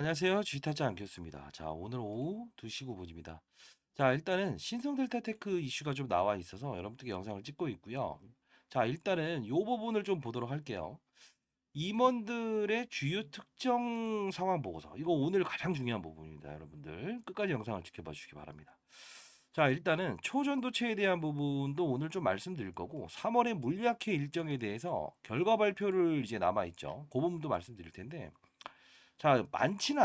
안녕하세요. 주식타짜 안겼습니다. 자, 오늘 오후 2시 9분입니다. 자, 일단은 신성 델타테크 이슈가 좀 나와 있어서 여러분들께 영상을 찍고 있고요. 자, 일단은 요 부분을 좀 보도록 할게요. 임원들의 주요 특정 상황 보고서. 이거 오늘 가장 중요한 부분입니다. 여러분들 끝까지 영상을 지켜봐 주시기 바랍니다. 자, 일단은 초전도체에 대한 부분도 오늘 좀 말씀드릴 거고 3월의 물리학회 일정에 대해서 결과 발표를 이제 남아 있죠. 그 부분도 말씀드릴 텐데 자, 많지는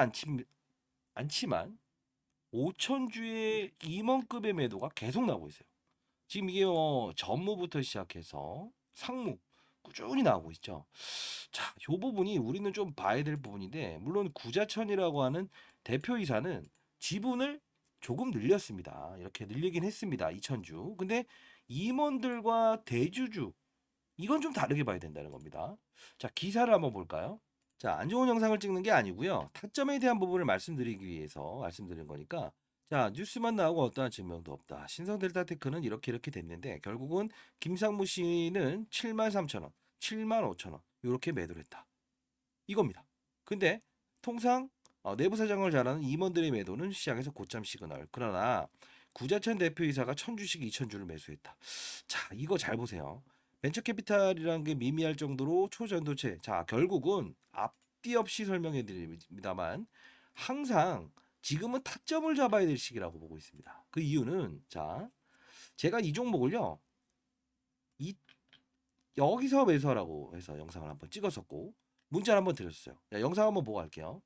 않지만 5천주의 임원급의 매도가 계속 나오고 있어요. 지금 이게 전무부터 시작해서 상무 꾸준히 나오고 있죠. 자, 이 부분이 우리는 좀 봐야 될 부분인데 물론 구자천이라고 하는 대표이사는 지분을 조금 늘렸습니다. 이렇게 늘리긴 했습니다. 2천주. 근데 임원들과 대주주 이건 좀 다르게 봐야 된다는 겁니다. 자, 기사를 한번 볼까요? 자, 안 좋은 영상을 찍는 게 아니고요. 타점에 대한 부분을 말씀드리기 위해서 말씀드린 거니까 자, 뉴스만 나오고 어떠한 증명도 없다. 신성 델타테크는 이렇게 됐는데 결국은 김상무 씨는 73,000원, 75,000원 이렇게 매도를 했다. 이겁니다. 근데 통상 내부 사정을 잘하는 임원들의 매도는 시장에서 고점 시그널. 그러나 구자천 대표이사가 1000주씩 2000주를 매수했다. 자, 이거 잘 보세요. 벤처 캐피탈이라는 게 미미할 정도로 초전도체. 자, 결국은 앞뒤 없이 설명해 드립니다만 항상 지금은 타점을 잡아야 될 시기라고 보고 있습니다. 그 이유는 자, 제가 이 종목을요. 이 여기서 매수하라고 해서 영상을 한번 찍었었고 문자를 한번 드렸어요. 자, 영상 한번 보고 갈게요.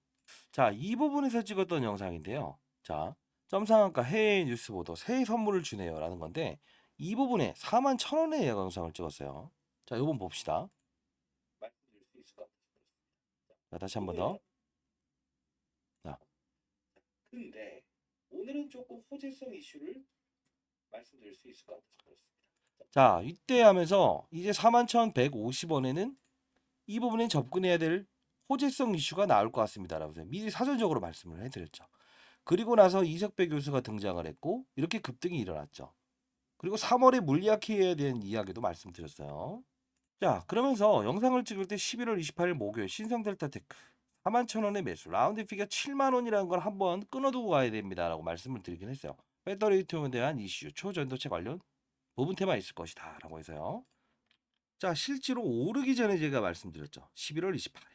자, 이 부분에서 찍었던 영상인데요. 자, 점상한가 해외 뉴스 보도 새해 선물을 주네요라는 건데 이 부분에 41,000원의 영상을 찍었어요. 자, 요번 봅시다. 말씀드릴 수 있을 것 같아요. 자, 다시 한번 더. 자, 근데 오늘은 조금 호재성 이슈를 말씀드릴 수 있을 것 같아서 그렇습니다. 자, 이때 하면서 이제 41,150원에는 이 부분에 접근해야 될 호재성 이슈가 나올 것 같습니다라고 미리 사전적으로 말씀을 해드렸죠. 그리고 나서 이석배 교수가 등장을 했고 이렇게 급등이 일어났죠. 그리고 3월에 물리학회에 대한 이야기도 말씀드렸어요. 자, 그러면서 영상을 찍을 때 11월 28일 목요일 신성델타테크 41,000원의 매수 라운드 피가 7만 원이라는 걸 한번 끊어두고 가야 됩니다라고 말씀을 드리긴 했어요. 배터리 리튬에 대한 이슈, 초전도체 관련 부분 테마 있을 것이다라고 해서요. 자, 실제로 오르기 전에 제가 말씀드렸죠. 11월 28일.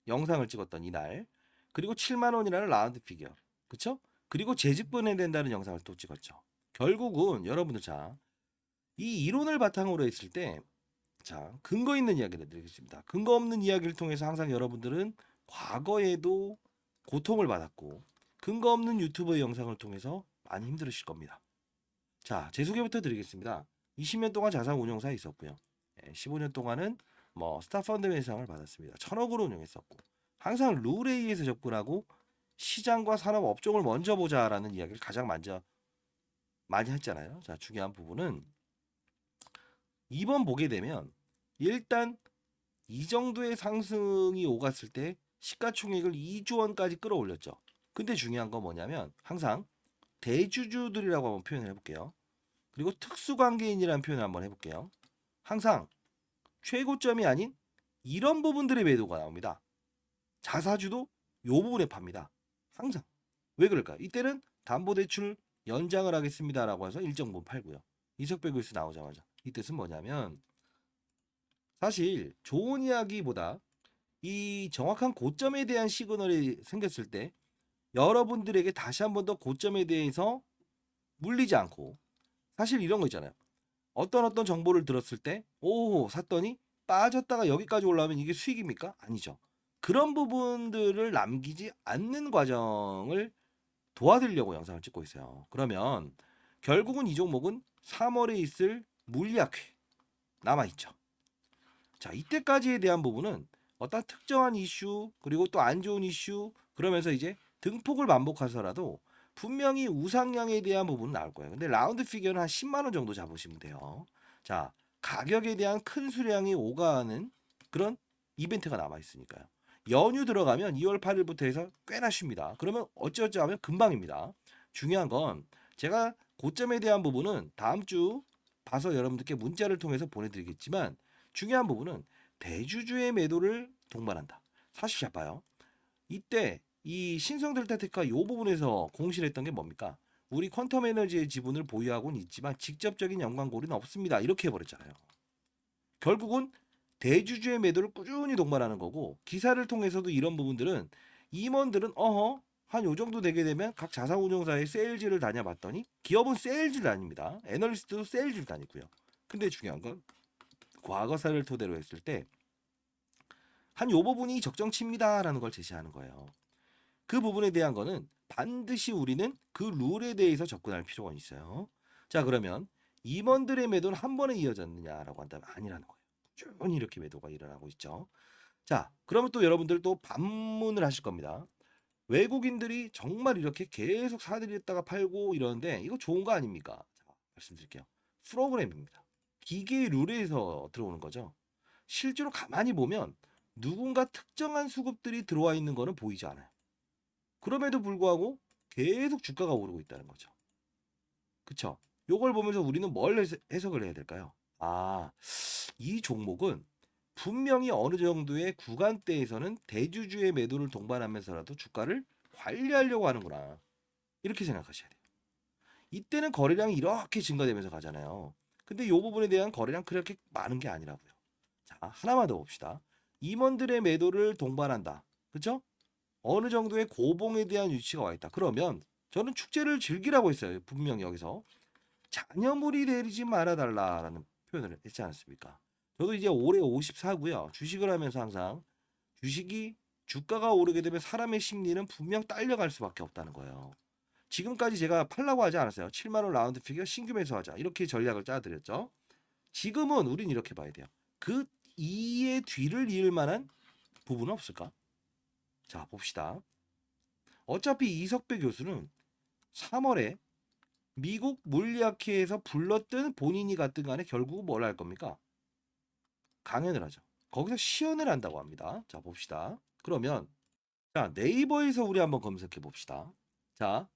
영상을 찍었던 이날. 그리고 7만 원이라는 라운드 피겨. 그쵸? 그리고 재집분해야 된다는 영상을 또 찍었죠. 결국은 여러분들 자, 이 이론을 바탕으로 했을 때 자, 근거 있는 이야기를 드리겠습니다. 근거 없는 이야기를 통해서 항상 여러분들은 과거에도 고통을 받았고 근거 없는 유튜브의 영상을 통해서 많이 힘들으실 겁니다. 자, 제 소개부터 드리겠습니다. 20년 동안 자산 운용사에 있었고요. 15년 동안은 뭐 스타펀드 회상을 받았습니다. 1000억으로 운영했었고 항상 룰에 의해서 접근하고 시장과 산업 업종을 먼저 보자라는 이야기를 가장 먼저 많이 했잖아요. 자, 중요한 부분은 이번 보게 되면 일단 이 정도의 상승이 오갔을 때 시가총액을 2조 원까지 끌어올렸죠. 근데 중요한 건 뭐냐면 항상 대주주들이라고 한번 표현을 해볼게요. 그리고 특수관계인이라는 표현을 한번 해볼게요. 항상 최고점이 아닌 이런 부분들의 매도가 나옵니다. 자사주도 요 부분에 팝니다. 항상. 왜 그럴까요? 이때는 담보대출 연장을 하겠습니다라고 해서 일정 부분 팔고요. 이석배 교수 나오자마자. 이 뜻은 뭐냐면 사실 좋은 이야기보다 이 정확한 고점에 대한 시그널이 생겼을 때 여러분들에게 다시 한번 더 고점에 대해서 물리지 않고 사실 이런 거 있잖아요. 어떤 정보를 들었을 때 오 샀더니 빠졌다가 여기까지 올라오면 이게 수익입니까? 아니죠. 그런 부분들을 남기지 않는 과정을 도와드리려고 영상을 찍고 있어요. 그러면 결국은 이 종목은 3월에 있을 물리학회 남아있죠. 자, 이때까지에 대한 부분은 어떤 특정한 이슈 그리고 또 안 좋은 이슈 그러면서 이제 등폭을 반복해서라도 분명히 우상향에 대한 부분은 나올 거예요. 근데 라운드 피겨는 한 10만 원 정도 잡으시면 돼요. 자, 가격에 대한 큰 수량이 오가는 그런 이벤트가 남아 있으니까요. 연휴 들어가면 2월 8일부터 해서 꽤나 쉽니다. 그러면 어찌어찌 하면 금방입니다. 중요한 건 제가 고점에 대한 부분은 다음 주 봐서 여러분들께 문자를 통해서 보내드리겠지만 중요한 부분은 대주주의 매도를 동반한다. 사실 잡아요. 이때 이 신성 델타테크가 이 부분에서 공실했던 게 뭡니까? 우리 퀀텀 에너지의 지분을 보유하고는 있지만 직접적인 연관고리는 없습니다. 이렇게 해버렸잖아요. 결국은 대주주의 매도를 꾸준히 동반하는 거고, 기사를 통해서도 이런 부분들은 임원들은 한 요 정도 되게 되면 각 자산운용사의 세일즈를 다녀봤더니 기업은 세일즈를 다닙니다. 애널리스트도 세일즈를 다니고요. 근데 중요한 건 과거사를 토대로 했을 때 한 요 부분이 적정치입니다라는 걸 제시하는 거예요. 그 부분에 대한 거는 반드시 우리는 그 룰에 대해서 접근할 필요가 있어요. 자, 그러면 임원들의 매도는 한 번에 이어졌느냐라고 한다면 아니라는 거예요. 꾸준히 이렇게 매도가 일어나고 있죠. 자, 그러면 또 여러분들 또 반문을 하실 겁니다. 외국인들이 정말 이렇게 계속 사들였다가 팔고 이러는데 이거 좋은 거 아닙니까? 자, 말씀드릴게요. 프로그램입니다. 기계의 룰에서 들어오는 거죠. 실제로 가만히 보면 누군가 특정한 수급들이 들어와 있는 거는 보이지 않아요. 그럼에도 불구하고 계속 주가가 오르고 있다는 거죠. 그쵸? 요걸 보면서 우리는 뭘 해석을 해야 될까요? 아, 이 종목은 분명히 어느 정도의 구간대에서는 대주주의 매도를 동반하면서라도 주가를 관리하려고 하는구나. 이렇게 생각하셔야 돼요. 이때는 거래량이 이렇게 증가되면서 가잖아요. 근데 이 부분에 대한 거래량 그렇게 많은 게 아니라고요. 자, 하나만 더 봅시다. 임원들의 매도를 동반한다. 그쵸? 어느 정도의 고봉에 대한 유치가 와 있다. 그러면 저는 축제를 즐기라고 했어요. 분명히 여기서. 잔여물이 내리지 말아달라라는 표현을 했지 않습니까? 저도 이제 올해 54고요. 주식을 하면서 항상 주식이 주가가 오르게 되면 사람의 심리는 분명 딸려갈 수밖에 없다는 거예요. 지금까지 제가 팔라고 하지 않았어요. 7만 원 라운드 피겨 신규 매수하자. 이렇게 전략을 짜드렸죠. 지금은 우린 이렇게 봐야 돼요. 그 이의 뒤를 이을 만한 부분은 없을까? 자, 봅시다. 어차피 이석배 교수는 3월에 미국 물리학회에서 불렀든 본인이 갔든 간에 결국 뭘 할 겁니까? 강연을 하죠. 거기서 시연을 한다고 합니다. 자, 봅시다. 그러면 자, 네이버에서 우리 한번 검색해 봅시다. 자,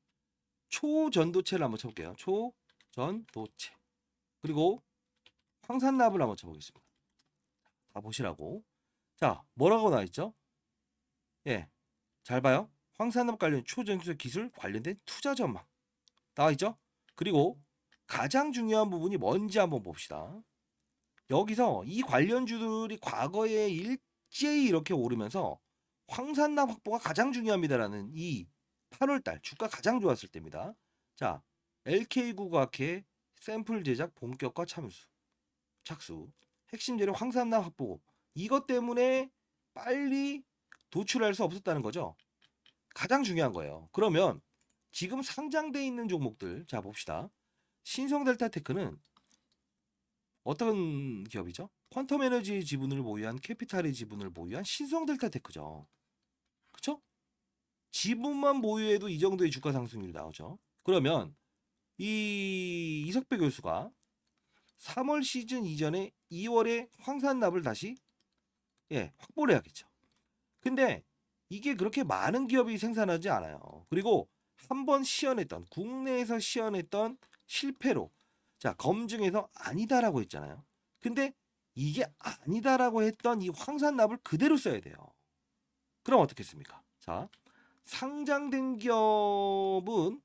초전도체를 한번 쳐볼게요. 초전도체. 그리고 황산납을 한번 쳐보겠습니다. 다 보시라고. 자, 뭐라고 나와 있죠? 예, 잘 봐요. 황산납 관련 초전도체 기술 관련된 투자 전망 나와 있죠? 그리고 가장 중요한 부분이 뭔지 한번 봅시다. 여기서 이 관련주들이 과거에 일제히 이렇게 오르면서 황산납 확보가 가장 중요합니다라는 이 8월달 주가 가장 좋았을 때입니다. 자, LK국악회 샘플 제작 본격화 참수 착수 핵심 재료 황산납 확보 이것 때문에 빨리 도출할 수 없었다는 거죠. 가장 중요한 거예요. 그러면 지금 상장돼 있는 종목들 자 봅시다. 신성델타테크는 어떤 기업이죠? 퀀텀 에너지의 지분을 보유한 캐피탈의 지분을 보유한 신성델타테크죠. 그쵸? 지분만 보유해도 이 정도의 주가 상승률이 나오죠. 그러면 이 이석배 교수가 3월 시즌 이전에 2월에 황산납을 다시 확보를 해야겠죠. 근데 이게 그렇게 많은 기업이 생산하지 않아요. 그리고 한번 시연했던 국내에서 시연했던 실패로 자 검증해서 아니다라고 했잖아요. 근데 이게 아니다라고 했던 이 황산납을 그대로 써야 돼요. 그럼 어떻겠습니까? 자 상장된 기업은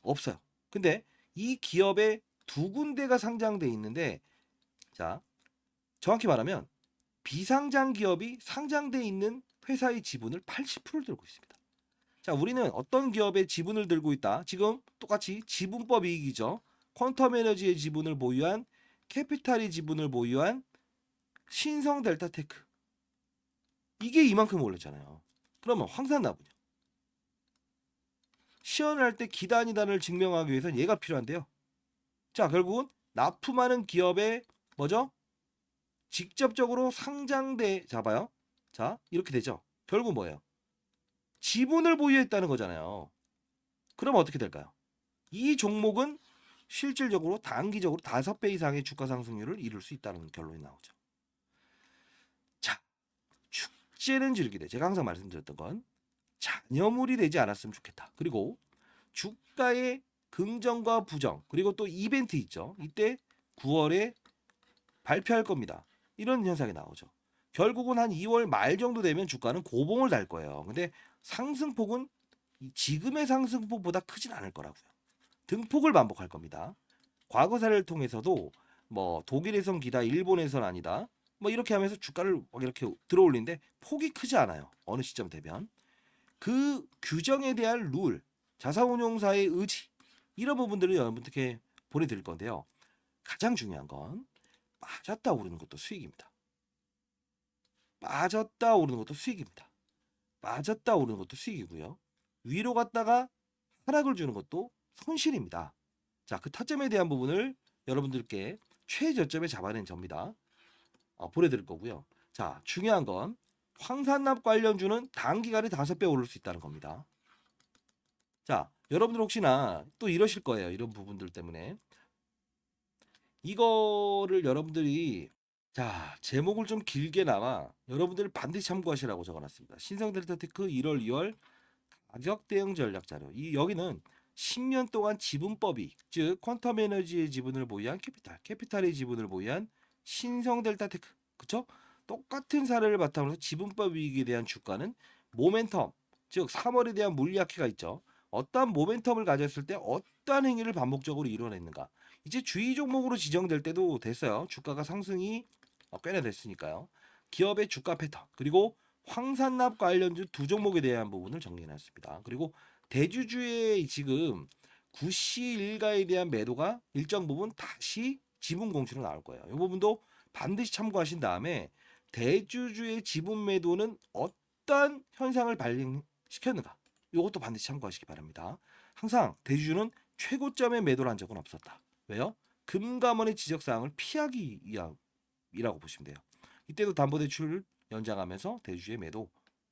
없어요. 근데 이 기업에 두 군데가 상장돼 있는데 자 정확히 말하면 비상장 기업이 상장돼 있는 회사의 지분을 80%를 들고 있습니다. 자, 우리는 어떤 기업의 지분을 들고 있다. 지금 똑같이 지분법 이익이죠. 퀀텀 에너지의 지분을 보유한 캐피탈의 지분을 보유한 신성 델타테크. 이게 이만큼 올랐잖아요. 그러면 황산나분요. 시연할 때 기단이단을 증명하기 위해서는 얘가 필요한데요. 자, 결국은 납품하는 기업의 뭐죠? 직접적으로 상장돼 잡아요. 자, 이렇게 되죠. 결국 뭐예요? 지분을 보유했다는 거잖아요. 그럼 어떻게 될까요? 이 종목은 실질적으로 단기적으로 5배 이상의 주가 상승률을 이룰 수 있다는 결론이 나오죠. 자, 축제는 즐기되 제가 항상 말씀드렸던 건 잔여물이 되지 않았으면 좋겠다. 그리고 주가의 긍정과 부정 그리고 또 이벤트 있죠. 이때 9월에 발표할 겁니다. 이런 현상이 나오죠. 결국은 한 2월 말 정도 되면 주가는 고봉을 달 거예요. 근데 상승폭은 지금의 상승폭보다 크진 않을 거라고요. 등폭을 반복할 겁니다. 과거 사례를 통해서도 뭐 독일에선 기다, 일본에선 아니다. 뭐 이렇게 하면서 주가를 막 이렇게 들어올리는데 폭이 크지 않아요. 어느 시점 되면. 그 규정에 대한 룰, 자산운용사의 의지 이런 부분들을 여러분들께 보내드릴 건데요. 가장 중요한 건 빠졌다 오르는 것도 수익입니다. 빠졌다 오르는 것도 수익입니다. 빠졌다 오르는 것도 수익이고요. 위로 갔다가 하락을 주는 것도 손실입니다. 자, 그 타점에 대한 부분을 여러분들께 최저점에 잡아낸 접니다. 보내드릴 거고요. 자, 중요한 건 황산납 관련주는 단기간에 5배 오를 수 있다는 겁니다. 자, 여러분들 혹시나 또 이러실 거예요. 이런 부분들 때문에. 이거를 여러분들이 자, 제목을 좀 길게나마 여러분들 반드시 참고하시라고 적어놨습니다. 신성델타테크 1월, 2월 가격 대응 전략 자료. 여기는 10년 동안 지분법이, 즉 퀀텀 에너지의 지분을 보유한 캐피탈의 지분을 보유한 신성델타테크, 그쵸? 똑같은 사례를 바탕으로 지분법 이익에 대한 주가는 모멘텀, 즉 3월에 대한 물리학회가 있죠. 어떠한 모멘텀을 가졌을 때 어떠한 행위를 반복적으로 이뤄냈는가. 이제 주의 종목으로 지정될 때도 됐어요. 주가가 상승이 꽤나 됐으니까요. 기업의 주가 패턴, 그리고 황산납 관련주 두 종목에 대한 부분을 정리해놨습니다. 그리고 대주주의 지금 구시 일가에 대한 매도가 일정 부분 다시 지분 공시로 나올 거예요. 이 부분도 반드시 참고하신 다음에 대주주의 지분 매도는 어떤 현상을 발생시켰는가, 이것도 반드시 참고하시기 바랍니다. 항상 대주주는 최고점의 매도를 한 적은 없었다. 왜요? 금감원의 지적사항을 피하기 위함이라고 보시면 돼요. 이때도 담보대출 연장하면서 대주주의 매도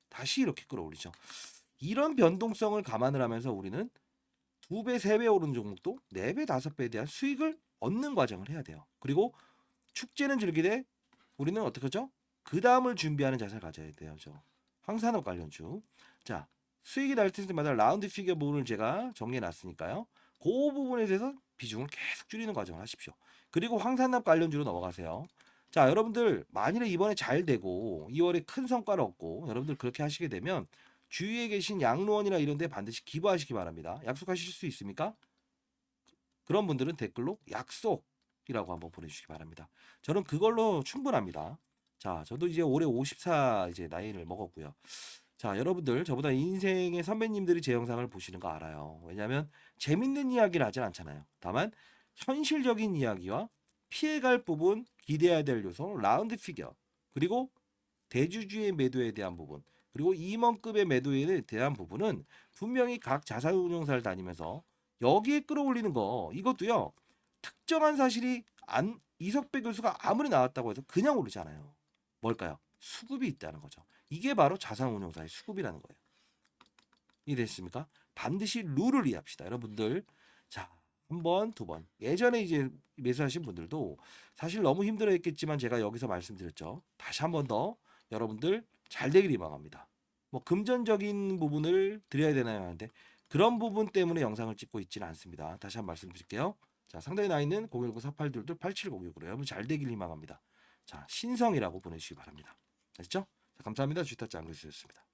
다시 이렇게 끌어올리죠. 이런 변동성을 감안을 하면서 우리는 2배, 3배 오르는 종목도 4배, 5배에 대한 수익을 얻는 과정을 해야 돼요. 그리고 축제는 즐기되 우리는 어떻게 하죠? 그 다음을 준비하는 자세를 가져야 돼요. 황산업 관련주. 자, 수익이 날 때마다 라운드 피겨 부분을 제가 정리해 놨으니까요. 그 부분에 대해서 비중을 계속 줄이는 과정을 하십시오. 그리고 황산업 관련주로 넘어가세요. 자, 여러분들 만일에 이번에 잘 되고 2월에 큰 성과를 얻고 여러분들 그렇게 하시게 되면 주위에 계신 양로원이나 이런 데 반드시 기부하시기 바랍니다. 약속하실 수 있습니까? 그런 분들은 댓글로 약속이라고 한번 보내주시기 바랍니다. 저는 그걸로 충분합니다. 자, 저도 이제 올해 54 이제 나이를 먹었고요. 자, 여러분들 저보다 인생의 선배님들이 제 영상을 보시는 거 알아요. 왜냐하면 재밌는 이야기를 하진 않잖아요. 다만 현실적인 이야기와 피해갈 부분, 기대해야 될 요소, 라운드 피겨, 그리고 대주주의 매도에 대한 부분, 그리고 임원급의 매도에 대한 부분은 분명히 각 자산운용사를 다니면서 여기에 끌어올리는 거, 이것도요. 특정한 사실이 이석배 교수가 아무리 나왔다고 해서 그냥 오르지 않아요. 뭘까요? 수급이 있다는 거죠. 이게 바로 자산운용사의 수급이라는 거예요. 이해됐습니까? 반드시 룰을 이해합시다. 여러분들. 자, 한 번, 두 번. 예전에 이제 매수하신 분들도 사실 너무 힘들어했겠지만 제가 여기서 말씀드렸죠. 다시 한 번 더 여러분들 잘 되길 희망합니다. 뭐 금전적인 부분을 드려야 되나요? 하는데 그런 부분 때문에 영상을 찍고 있지는 않습니다. 다시 한 번 말씀드릴게요. 자, 상단에 나 있는 019-4822-8706으로 여러분 잘 되길 희망합니다. 자, 신성이라고 보내주시기 바랍니다. 아시죠? 자, 감사합니다. 주타짱 교수였습니다.